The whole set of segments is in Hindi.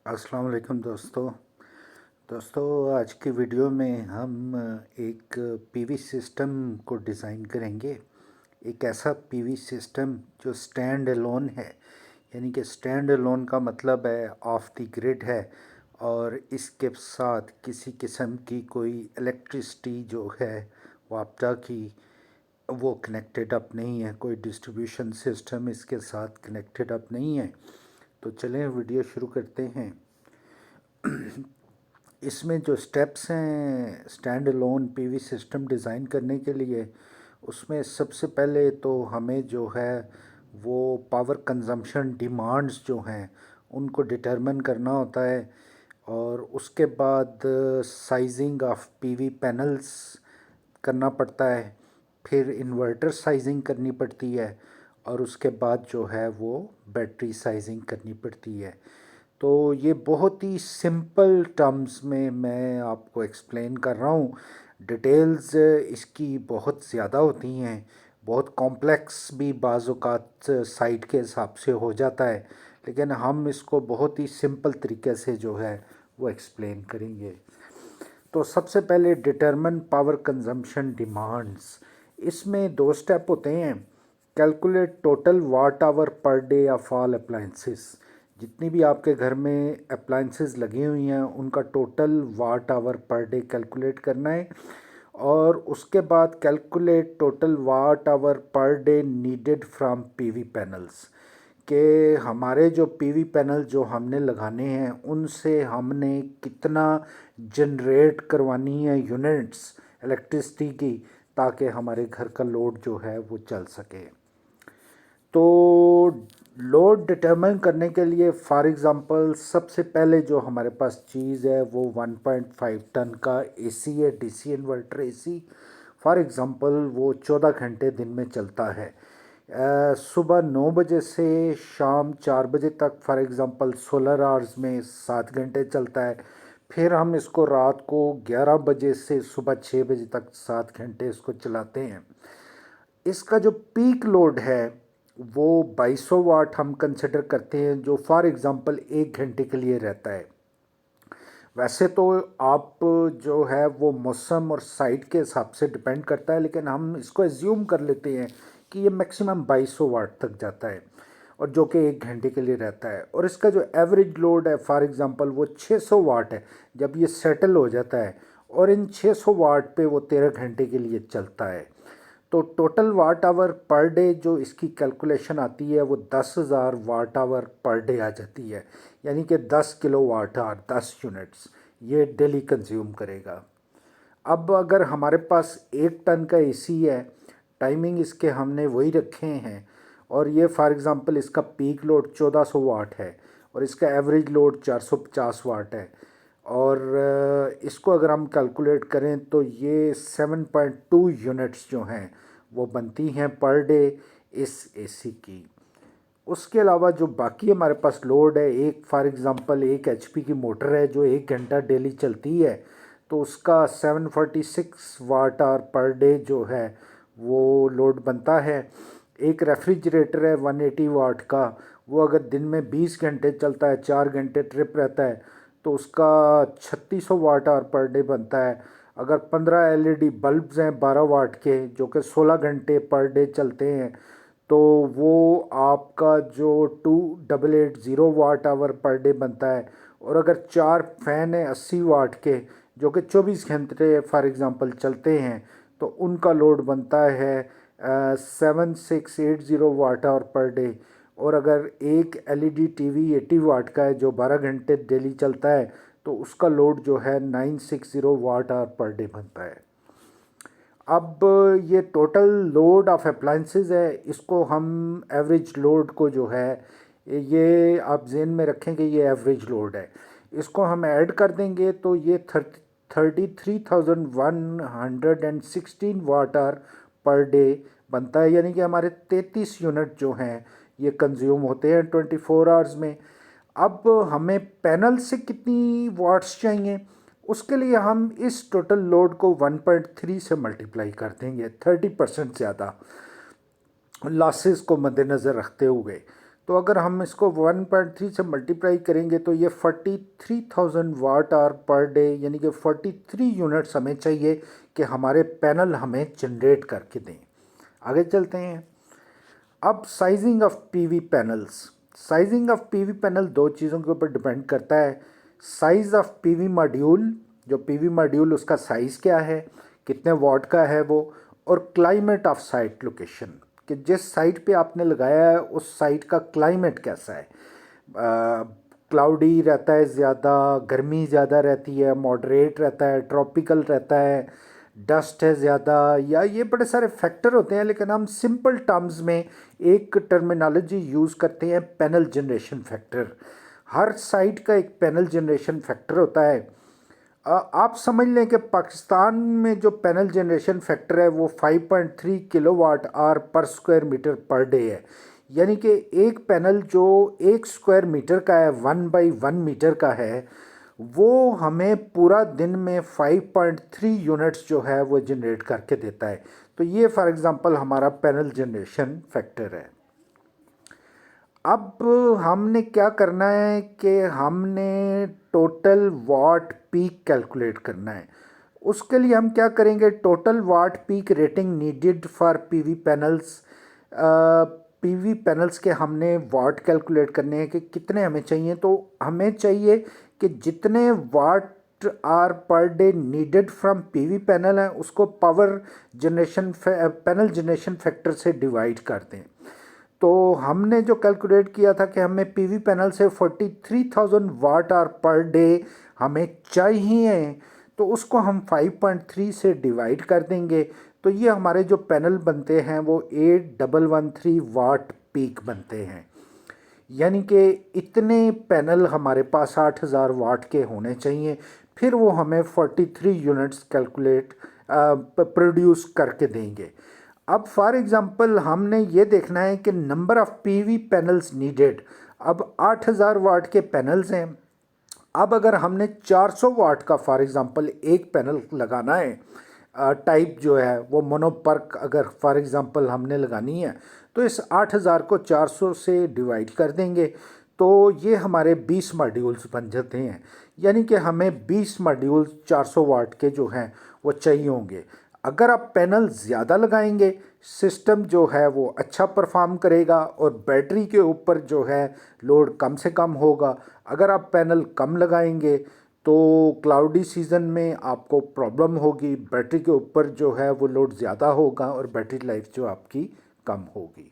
अस्सलाम वालेकुम दोस्तों आज की वीडियो में हम एक पीवी सिस्टम को डिज़ाइन करेंगे। एक ऐसा पीवी सिस्टम जो स्टैंड अलोन है, यानी कि स्टैंड अलोन का मतलब है ऑफ द ग्रिड है और इसके साथ किसी किस्म की कोई इलेक्ट्रिसिटी जो है वापदा की वो कनेक्टेड अप नहीं है, कोई डिस्ट्रीब्यूशन सिस्टम इसके साथ कनेक्टेड अप नहीं है। तो चलें वीडियो शुरू करते हैं। इसमें जो स्टेप्स हैं stand alone PV system design करने के लिए, उसमें सबसे पहले तो हमें जो है वो पावर कंजम्पशन डिमांड्स जो हैं उनको डिटरमिन करना होता है और उसके बाद साइजिंग ऑफ पीवी पैनल्स करना पड़ता है, फिर इन्वर्टर साइजिंग करनी पड़ती है और उसके बाद जो है वो बैटरी साइजिंग करनी पड़ती है। तो ये बहुत ही सिंपल टर्म्स में मैं आपको एक्सप्लेन कर रहा हूँ। डिटेल्स इसकी बहुत ज़्यादा होती हैं, बहुत कॉम्प्लेक्स भी बाज़ औक़ात साइट के हिसाब से हो जाता है, लेकिन हम इसको बहुत ही सिंपल तरीके से जो है वो एक्सप्लेन करेंगे। तो सबसे पहले डिटरमिन पावर कंजम्पशन डिमांड्स। इसमें दो स्टेप होते हैं। Calculate total watt hour per day of all appliances. जितनी भी आपके घर में अप्लाइंसेस लगी हुई हैं उनका total watt hour per day calculate करना है और उसके बाद calculate total watt hour per day needed from PV panels कि हमारे जो पीवी पैनल जो हमने लगाने हैं उनसे हमने कितना जनरेट करवानी है यूनिट्स इलेक्ट्रिसिटी की, ताकि हमारे घर का लोड जो है वो चल सके। तो लोड डिटरमिन करने के लिए फॉर एग्ज़ाम्पल सबसे पहले जो हमारे पास चीज़ है वो 1.5 टन का एसी है, DC inverter AC. For example वो 14 घंटे दिन में चलता है। सुबह 9 बजे से शाम 4 बजे तक फॉर एग्ज़ाम्पल सोलर आवर्स में 7 घंटे चलता है। फिर हम इसको रात को 11 बजे से सुबह 6 बजे तक 7 घंटे इसको चलाते हैं। इसका जो पीक लोड है वो 2200 वाट हम कंसिडर करते हैं, जो फॉर एग्ज़ाम्पल 1 घंटे के लिए रहता है। वैसे तो आप जो है वो मौसम और साइट के हिसाब से डिपेंड करता है, लेकिन हम इसको एज्यूम कर लेते हैं कि ये मैक्सिमम 2200 वाट तक जाता है और जो कि 1 घंटे के लिए रहता है। और इसका जो एवरेज लोड है फॉर एग्ज़ाम्पल वो 600 वाट है जब ये सेटल हो जाता है, और इन 600 वाट पे वो 13 घंटे के लिए चलता है। तो total watt hour per day जो इसकी कैलकुलेशन आती है वो 10,000 वाट आवर पर डे आ जाती है, यानी कि 10 किलो वाट आवर 10 यूनिट्स ये डेली कंज्यूम करेगा। अब अगर हमारे पास 1 टन का एसी है, टाइमिंग इसके हमने वही रखे हैं और ये फॉर एग्ज़ाम्पल इसका पीक लोड 1400 वाट है और इसका एवरेज लोड 450 वाट है, और इसको अगर हम कैलकुलेट करें तो ये 7.2 यूनिट्स जो हैं वो बनती हैं पर डे इस एसी की। उसके अलावा जो बाकी हमारे पास लोड है, एक फॉर एग्ज़ाम्पल 1 HP की मोटर है जो 1 घंटा डेली चलती है, तो उसका 746 वाट आवर पर डे जो है वो लोड बनता है। एक रेफ्रिजरेटर है 180 वाट का, वो अगर दिन में 20 घंटे चलता है, 4 घंटे ट्रिप रहता है, तो उसका 3600 वाट आवर पर डे बनता है। अगर 15 LED बल्ब्स हैं 12 वाट के जो कि 16 घंटे पर डे चलते हैं, तो वो आपका जो 2880 वाट आवर पर डे बनता है। और अगर 4 फैन है 80 वाट के जो कि 24 घंटे फॉर एग्ज़ाम्पल चलते हैं, तो उनका लोड बनता है 7680 वाट आवर पर डे। और अगर एक LED TV 80 वाट का है जो 12 घंटे डेली चलता है, तो उसका लोड जो है 960 वाट आवर पर डे बनता है। अब ये टोटल लोड ऑफ अप्लाइंसेस है, इसको हम एवरेज लोड को जो है ये आप जेन में रखें कि ये एवरेज लोड है, इसको हम ऐड कर देंगे तो ये 33,116 वाट आवर पर डे बनता है, यानी कि हमारे 33 यूनिट जो हैं ये कंज्यूम होते हैं 24 आवर्स में। अब हमें पैनल से कितनी वाट्स चाहिए, उसके लिए हम इस टोटल लोड को 1.3 से मल्टीप्लाई कर देंगे, 30% ज़्यादा लॉसेस को मद्देनज़र रखते हुए। तो अगर हम इसको 1.3 से मल्टीप्लाई करेंगे तो ये 43,000 वाट आवर पर डे, यानी कि 43 यूनिट्स हमें चाहिए कि हमारे पैनल हमें जनरेट करके दें। आगे चलते हैं। अब sizing of PV panels. Sizing of PV panel दो चीज़ों के ऊपर डिपेंड करता है। साइज़ ऑफ पीवी मॉड्यूल, जो पीवी मॉड्यूल उसका साइज़ क्या है, कितने वॉट का है वो, और क्लाइमेट ऑफ साइट लोकेशन, कि जिस साइट पे आपने लगाया है उस साइट का क्लाइमेट कैसा है। क्लाउडी रहता है ज़्यादा, गर्मी ज़्यादा रहती है, मॉडरेट रहता है, ट्रॉपिकल रहता है, डस्ट है ज़्यादा, या ये बड़े सारे फैक्टर होते हैं। लेकिन हम सिंपल टर्म्स में एक टर्मिनोलॉजी यूज़ करते हैं, पैनल जनरेशन फैक्टर। हर साइट का एक पैनल जनरेशन फैक्टर होता है। आप समझ लें कि पाकिस्तान में जो पैनल जनरेशन फैक्टर है वो 5.3 किलोवाट आवर पर स्क्वायर मीटर पर डे है। यानी कि एक पैनल जो 1 स्क्वायर मीटर का है, 1/1 मीटर का है, वो हमें पूरा दिन में 5.3 यूनिट्स जो है वो जनरेट करके देता है। तो ये फॉर एग्ज़ाम्पल हमारा पैनल जनरेशन फैक्टर है। अब हमने क्या करना है कि हमने टोटल वाट पीक कैलकुलेट करना है। उसके लिए हम क्या करेंगे, total watt peak rating needed for PV panels. PV panels के हमने वाट कैलकुलेट करने हैं कि कितने हमें चाहिए। तो हमें चाहिए कि जितने watt hour per day needed from PV panel है उसको power generation panel generation factor से डिवाइड कर दें। तो हमने जो कैलकुलेट किया था कि हमें पीवी पैनल से 43,000 वाट आवर पर डे हमें चाहिए, तो उसको हम 5.3 से डिवाइड कर देंगे। तो ये हमारे जो पैनल बनते हैं वो 8113 वाट पीक बनते हैं। यानी कि इतने पैनल हमारे पास 8,000 वाट के होने चाहिए, फिर वो हमें 43 यूनिट्स कैलकुलेट प्रोड्यूस करके देंगे। अब फॉर एग्ज़ाम्पल हमने ये देखना है कि number of PV panels needed. अब 8,000 वाट के पैनल्स हैं। अब अगर हमने 400 वाट का फॉर एग्ज़ाम्पल एक पैनल लगाना है, टाइप जो है वो मोनोपर्क अगर फॉर एग्ज़ाम्पल हमने लगानी है, तो इस 8,000 को 400 से डिवाइड कर देंगे। तो ये हमारे 20 मॉड्यूल्स बन जाते हैं। यानी कि हमें 20 मॉड्यूल्स 400 वाट के जो हैं वो चाहिए होंगे। अगर आप पैनल ज़्यादा लगाएंगे, सिस्टम जो है वो अच्छा परफॉर्म करेगा और बैटरी के ऊपर जो है लोड कम से कम होगा। अगर आप पैनल कम लगाएंगे तो क्लाउडी सीज़न में आपको प्रॉब्लम होगी, बैटरी के ऊपर जो है वो लोड ज़्यादा होगा और बैटरी लाइफ जो आपकी कम होगी।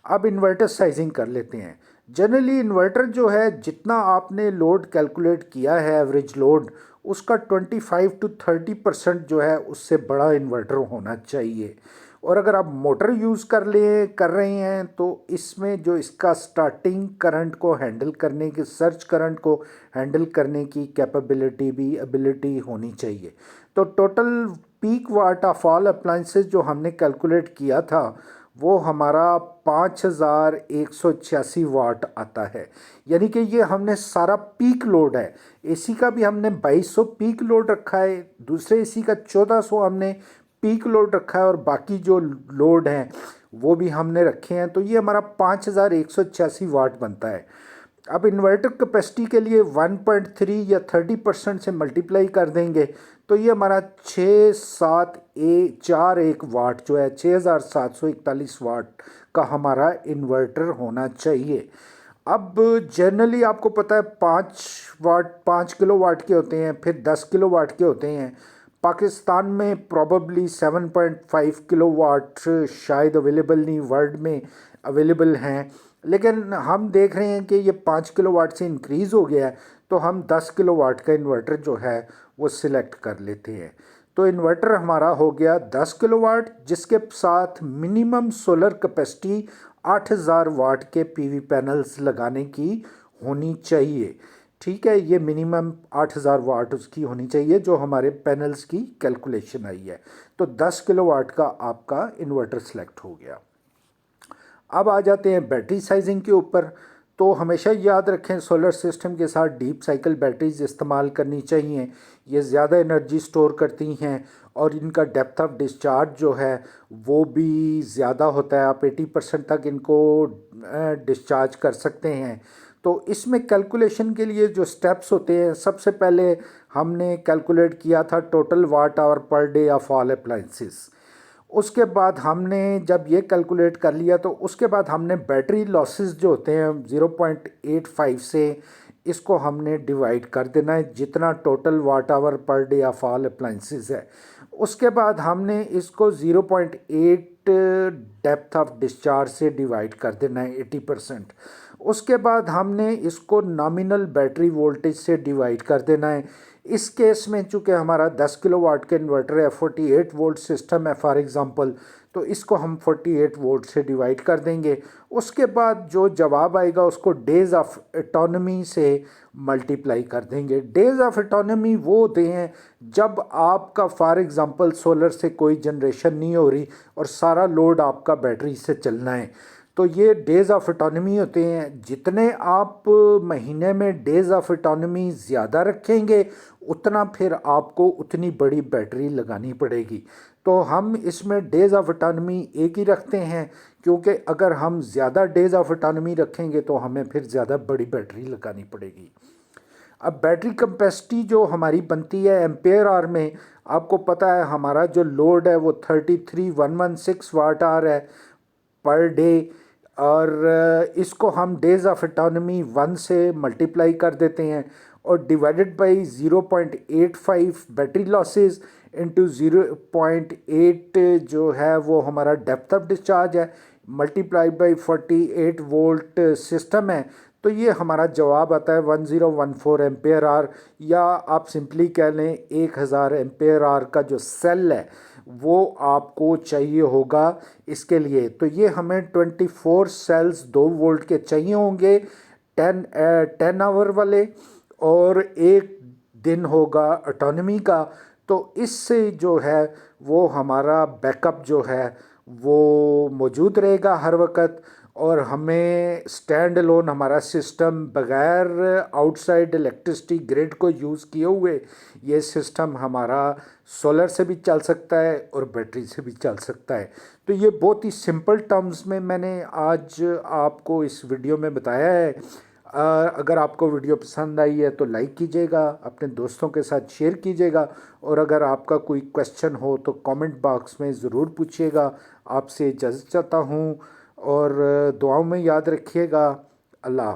अब इन्वर्टर साइजिंग कर लेते हैं। जनरली इन्वर्टर जो है जितना आपने लोड कैलकुलेट किया है एवरेज लोड, उसका 25 to 30% जो है उससे बड़ा इन्वर्टर होना चाहिए। और अगर आप मोटर यूज़ कर रहे हैं तो इसमें जो इसका स्टार्टिंग करंट को हैंडल करने की, सर्च करंट को हैंडल करने की कैपेबिलिटी भी एबिलिटी होनी चाहिए। तो total peak watt of all appliances जो हमने कैलकुलेट किया था वो हमारा 5,186 वाट आता है। यानी कि ये हमने सारा पीक लोड है। एसी का भी हमने 2200 पीक लोड रखा है, दूसरे एसी का 1400 हमने पीक लोड रखा है, और बाकी जो लोड हैं वो भी हमने रखे हैं। तो ये हमारा 5,186 वाट बनता है। अब इन्वर्टर कैपेसिटी के लिए 1.3 या 30% से मल्टीप्लाई कर देंगे तो ये हमारा 6,741 वाट जो है 6,741 वाट का हमारा इन्वर्टर होना चाहिए। अब जनरली आपको पता है 5 किलो वाट के होते हैं, फिर 10 किलो वाट के होते हैं। पाकिस्तान में प्रॉबली 7.5 किलो वाट शायद अवेलेबल नहीं, वर्ल्ड में अवेलेबल हैं। लेकिन हम देख रहे हैं कि ये 5 किलो वाट से इंक्रीज़ हो गया है, तो हम 10 किलो वाट का इन्वर्टर जो है वो सिलेक्ट कर लेते हैं। तो इन्वर्टर हमारा हो गया 10 किलो वाट, जिसके साथ मिनिमम सोलर कैपेसिटी 8,000 वाट के पीवी पैनल्स लगाने की होनी चाहिए। ठीक है, ये मिनिमम 8,000 वाट उसकी होनी चाहिए जो हमारे पैनल्स की कैलकुलेशन आई है। तो 10 किलो वाट का आपका इन्वर्टर सेलेक्ट हो गया। अब आ जाते हैं बैटरी साइजिंग के ऊपर। तो हमेशा याद रखें सोलर सिस्टम के साथ डीप साइकिल बैटरीज इस्तेमाल करनी चाहिए। ये ज़्यादा एनर्जी स्टोर करती हैं और इनका डेप्थ ऑफ डिस्चार्ज जो है वो भी ज़्यादा होता है। आप 80% तक इनको डिस्चार्ज कर सकते हैं। तो इसमें कैलकुलेशन के लिए जो स्टेप्स होते हैं, सबसे पहले हमने कैलकुलेट किया था total watt hour per day of all appliances. उसके बाद हमने जब ये कैलकुलेट कर लिया तो उसके बाद हमने बैटरी लॉसेस जो होते हैं 0.85 से इसको हमने डिवाइड कर देना है जितना total watt hour per day of all appliances है। उसके बाद हमने इसको 0.8 डेप्थ ऑफ डिस्चार्ज से डिवाइड कर देना है 80%। उसके बाद हमने इसको नॉमिनल बैटरी वोल्टेज से डिवाइड कर देना है। इस केस में चूँकि हमारा 10 किलोवाट का इन्वर्टर है, 48 वोल्ट सिस्टम है फॉर एग्ज़ाम्पल, तो इसको हम 48 वोल्ट से डिवाइड कर देंगे। उसके बाद जो जवाब आएगा उसको डेज़ ऑफ ऑटोनॉमी से मल्टीप्लाई कर देंगे। डेज़ ऑफ ऑटोनॉमी वो होते हैं जब आपका फॉर एग्ज़ाम्पल सोलर से कोई जनरेशन नहीं हो रही और सारा लोड आपका बैटरी से चलना है, तो ये डेज़ ऑफ ऑटोनॉमी होते हैं। जितने आप महीने में डेज़ ऑफ ऑटोनॉमी ज़्यादा रखेंगे उतना फिर आपको उतनी बड़ी बैटरी लगानी पड़ेगी। तो हम इसमें डेज़ ऑफ ऑटोनॉमी एक ही रखते हैं, क्योंकि अगर हम ज़्यादा डेज़ ऑफ ऑटोनॉमी रखेंगे तो हमें फिर ज़्यादा बड़ी बैटरी लगानी पड़ेगी। अब बैटरी कैपेसिटी जो हमारी बनती है एम्पेयर आवर में, आपको पता है हमारा जो लोड है वो 33116 वाट आवर है पर डे, और इसको हम डेज़ ऑफ ऑटोनॉमी 1 से मल्टीप्लाई कर देते हैं और divided by 0.85 battery losses into 0.8 जो है वो हमारा डेप्थ ऑफ डिस्चार्ज है, मल्टीप्लाई बाई 48 वोल्ट सिस्टम है। तो ये हमारा जवाब आता है 1014 एम्पेयर आवर, या आप सिंपली कह लें 1000 एम्पेयर आवर का जो सेल है वो आपको चाहिए होगा इसके लिए। तो ये हमें 24 सेल्स 2 वोल्ट के चाहिए होंगे 10 आवर वाले, और एक दिन होगा ऑटोनॉमी का। तो इससे जो है वो हमारा बैकअप जो है वो मौजूद रहेगा हर वक्त, और हमें स्टैंड अलोन हमारा सिस्टम बग़ैर आउटसाइड इलेक्ट्रिसिटी ग्रिड को यूज़ किए हुए ये सिस्टम हमारा सोलर से भी चल सकता है और बैटरी से भी चल सकता है। तो ये बहुत ही सिंपल टर्म्स में मैंने आज आपको इस वीडियो में बताया है। अगर आपको वीडियो पसंद आई है तो लाइक कीजिएगा, अपने दोस्तों के साथ शेयर कीजिएगा, और अगर आपका कोई क्वेश्चन हो तो कमेंट बॉक्स में ज़रूर पूछिएगा। आपसे इजाज़त चाहता हूँ और दुआओं में याद रखिएगा। अल्लाह हाफ़िज़।